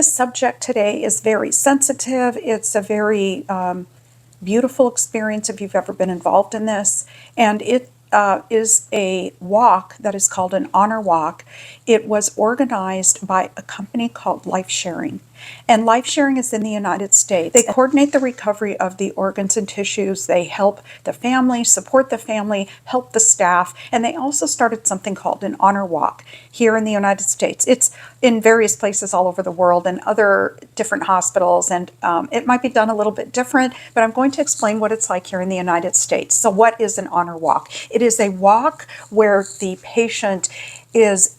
This subject today is very sensitive. It's a very beautiful experience if you've ever been involved in this. And it is a walk that is called an honor walk. It was organized by a company called Life Sharing. And Life Sharing is in the United States. They coordinate the recovery of the organs and tissues. They help the family, support the family, help the staff, and they also started something called an honor walk here in the United States. It's in various places all over the world and other different hospitals, and it might be done a little bit different, but I'm going to explain what it's like here in the United States. So what is an honor walk? It is a walk where the patient is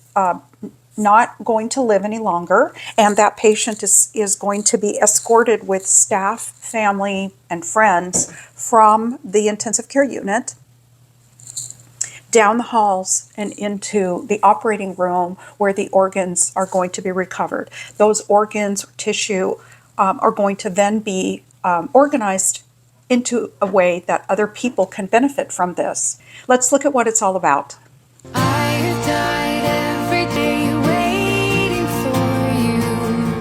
not going to live any longer, and that patient is going to be escorted with staff, family, and friends from the intensive care unit down the halls and into the operating room where the organs are going to be recovered. Those organs or tissue are going to then be organized into a way that other people can benefit from this. Let's look at what it's all about. I have died every day waiting for you.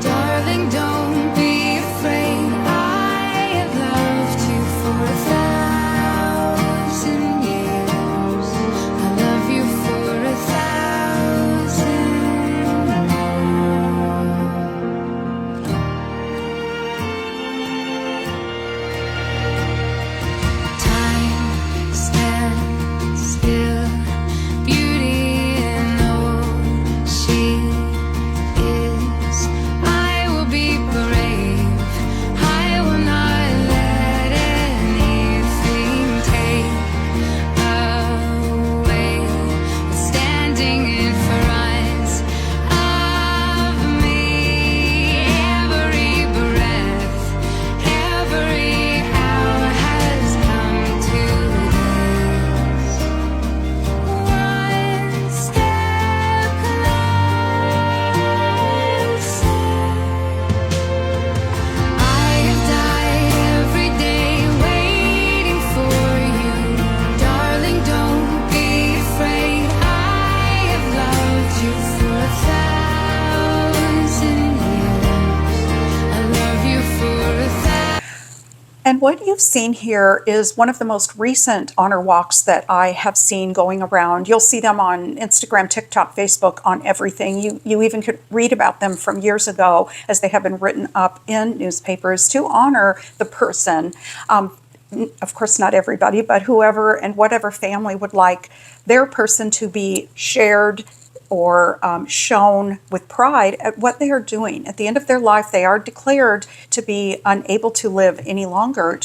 Darling, don't be afraid. I have loved you for 1,000 years. I love you for 1,000 more. Time stands still. And what you've seen here is one of the most recent honor walks that I have seen going around. You'll see them on Instagram, TikTok, Facebook, on everything. You even could read about them from years ago, as they have been written up in newspapers to honor the person. Of course, not everybody, but whoever and whatever family would like their person to be shared or shown with pride at what they are doing. At the end of their life, they are declared to be unable to live any longer.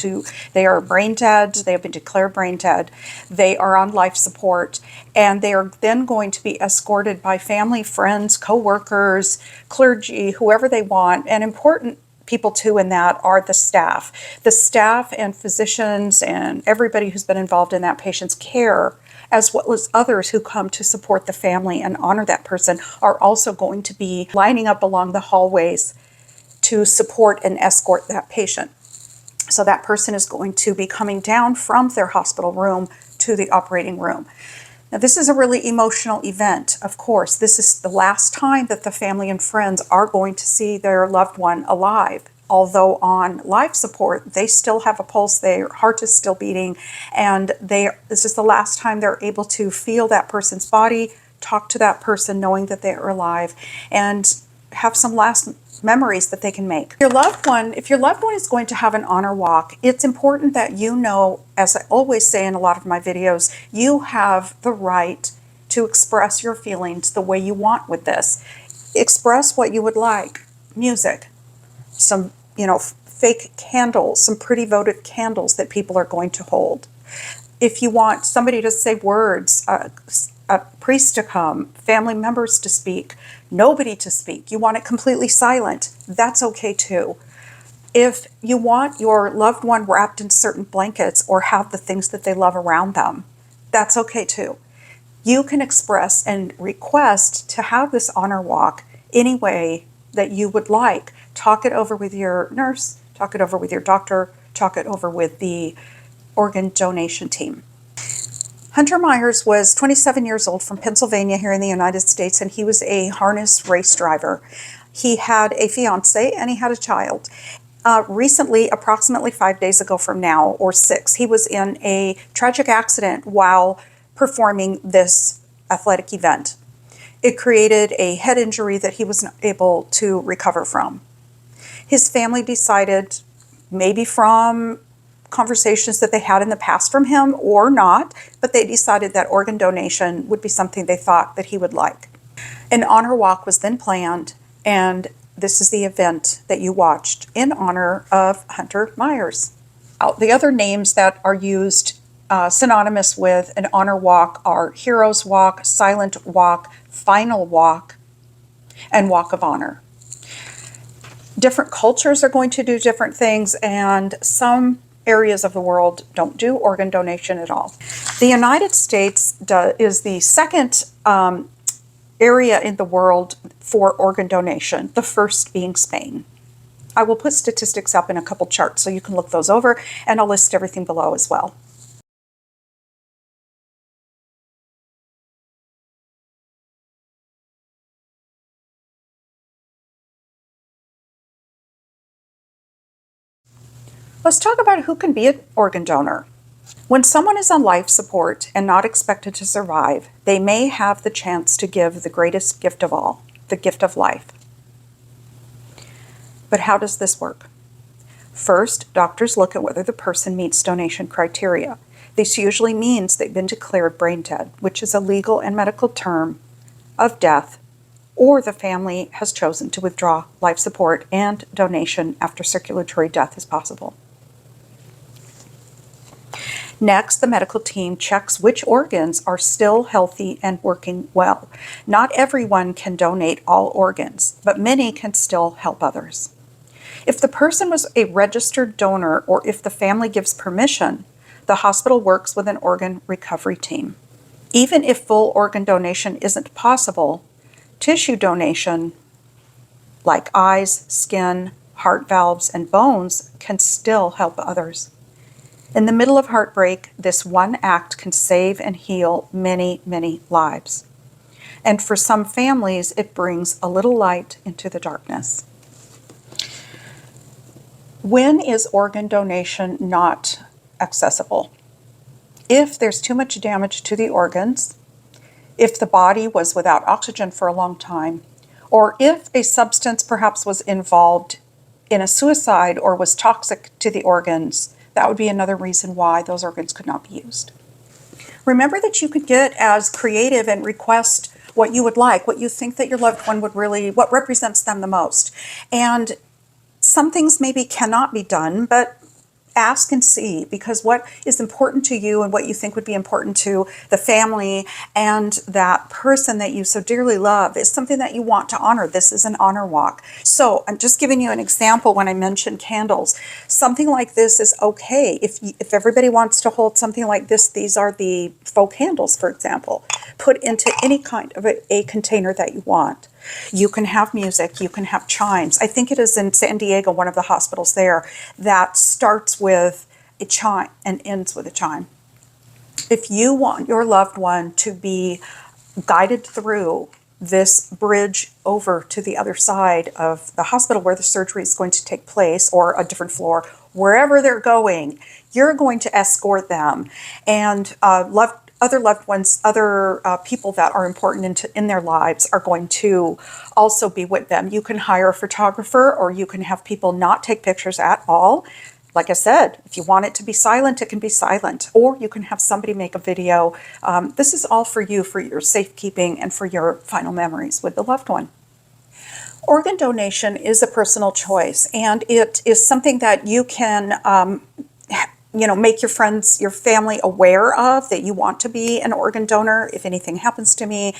They are brain dead, they have been declared brain dead, they are on life support, and they are then going to be escorted by family, friends, co-workers, clergy, whoever they want, and important people too in that are the staff. The staff and physicians and everybody who's been involved in that patient's care, as well as others who come to support the family and honor that person, are also going to be lining up along the hallways to support and escort that patient. So that person is going to be coming down from their hospital room to the operating room. Now, this is a really emotional event, of course. This is the last time that the family and friends are going to see their loved one alive. Although on life support, they still have a pulse, their heart is still beating, and this is the last time they're able to feel that person's body, talk to that person knowing that they are alive, and have some last memories that they can make. If your loved one is going to have an honor walk, it's important that you know, as I always say in a lot of my videos, you have the right to express your feelings the way you want with this. Express what you would like. Music, some, fake candles, some pretty votive candles that people are going to hold. If you want somebody to say words, a priest to come, family members to speak, nobody to speak, you want it completely silent, that's okay too. If you want your loved one wrapped in certain blankets or have the things that they love around them, that's okay too. You can express and request to have this honor walk any way that you would like. Talk it over with your nurse, talk it over with your doctor, talk it over with the organ donation team. Hunter Myers was 27 years old from Pennsylvania here in the United States, and he was a harness race driver. He had a fiance and he had a child. Recently, approximately 5 days ago from now, or 6, he was in a tragic accident while performing this athletic event. It created a head injury that he was not able to recover from. His family decided, maybe from conversations that they had in the past from him or not, but they decided that organ donation would be something they thought that he would like. An honor walk was then planned, and this is the event that you watched in honor of Hunter Myers. The other names that are used synonymous with an honor walk are Heroes Walk, Silent Walk, Final Walk, and Walk of Honor. Different cultures are going to do different things, and some areas of the world don't do organ donation at all. The United States is the second area in the world for organ donation, the first being Spain. I will put statistics up in a couple charts so you can look those over, and I'll list everything below as well. Let's talk about who can be an organ donor. When someone is on life support and not expected to survive, they may have the chance to give the greatest gift of all, the gift of life. But how does this work? First, doctors look at whether the person meets donation criteria. This usually means they've been declared brain dead, which is a legal and medical term of death, or the family has chosen to withdraw life support and donation after circulatory death is possible. Next, the medical team checks which organs are still healthy and working well. Not everyone can donate all organs, but many can still help others. If the person was a registered donor or if the family gives permission, the hospital works with an organ recovery team. Even if full organ donation isn't possible, tissue donation, like eyes, skin, heart valves, and bones, can still help others. In the middle of heartbreak, this one act can save and heal many, many lives. And for some families, it brings a little light into the darkness. When is organ donation not accessible? If there's too much damage to the organs, if the body was without oxygen for a long time, or if a substance perhaps was involved in a suicide or was toxic to the organs, that would be another reason why those organs could not be used. Remember that you could get as creative and request what you would like, what you think that your loved one would really, what represents them the most. And some things maybe cannot be done, but ask and see, because what is important to you and what you think would be important to the family and that person that you so dearly love is something that you want to honor. This is an honor walk. So I'm just giving you an example when I mentioned candles. Something like this is okay. If everybody wants to hold something like this, these are the faux candles, for example, put into any kind of a container that you want. You can have music, you can have chimes. I think it is in San Diego, one of the hospitals there, that starts with a chime and ends with a chime. If you want your loved one to be guided through this bridge over to the other side of the hospital where the surgery is going to take place, or a different floor, wherever they're going, you're going to escort them. And other loved ones, other people that are important in their lives are going to also be with them. You can hire a photographer, or you can have people not take pictures at all. Like I said, if you want it to be silent, it can be silent, or you can have somebody make a video. This is all for you, for your safekeeping and for your final memories with the loved one. Organ donation is a personal choice, and it is something that you can make your friends, your family aware of, that you want to be an organ donor. If anything happens to me,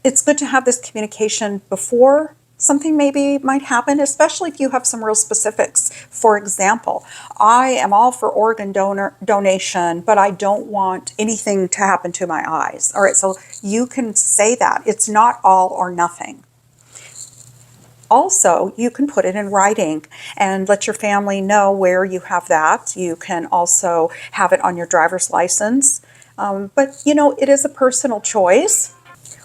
it's good to have this communication before something maybe might happen, especially if you have some real specifics. For example, I am all for organ donation, but I don't want anything to happen to my eyes. All right, so you can say that. It's not all or nothing. Also, you can put it in writing and let your family know where you have that. You can also have it on your driver's license. But it is a personal choice.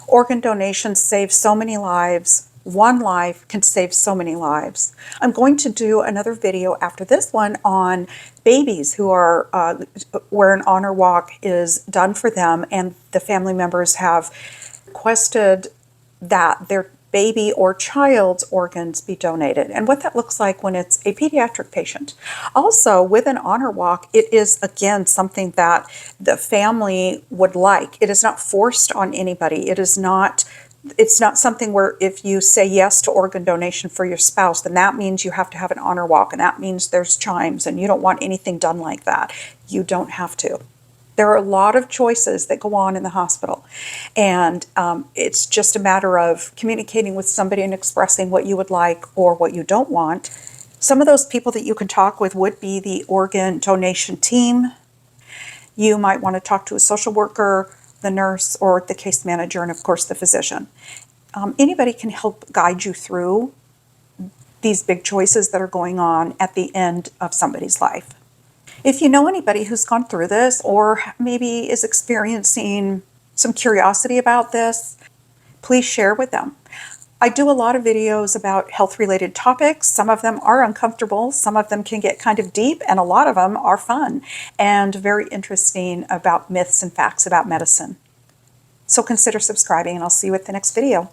Organ donation saves so many lives. One life can save so many lives. I'm going to do another video after this one on babies who are where an honor walk is done for them, and the family members have requested that their baby or child's organs be donated, and what that looks like when it's a pediatric patient. Also, with an honor walk, it is again something that the family would like. It is not forced on anybody. It's not something where if you say yes to organ donation for your spouse, then that means you have to have an honor walk, and that means there's chimes, and you don't want anything done like that. You don't have to. There are a lot of choices that go on in the hospital, and it's just a matter of communicating with somebody and expressing what you would like or what you don't want. Some of those people that you can talk with would be the organ donation team. You might want to talk to a social worker, the nurse, or the case manager, and of course the physician. Anybody can help guide you through these big choices that are going on at the end of somebody's life. If you know anybody who's gone through this or maybe is experiencing some curiosity about this, please share with them. I do a lot of videos about health-related topics. Some of them are uncomfortable, some of them can get kind of deep, and a lot of them are fun and very interesting about myths and facts about medicine. So consider subscribing, and I'll see you at the next video.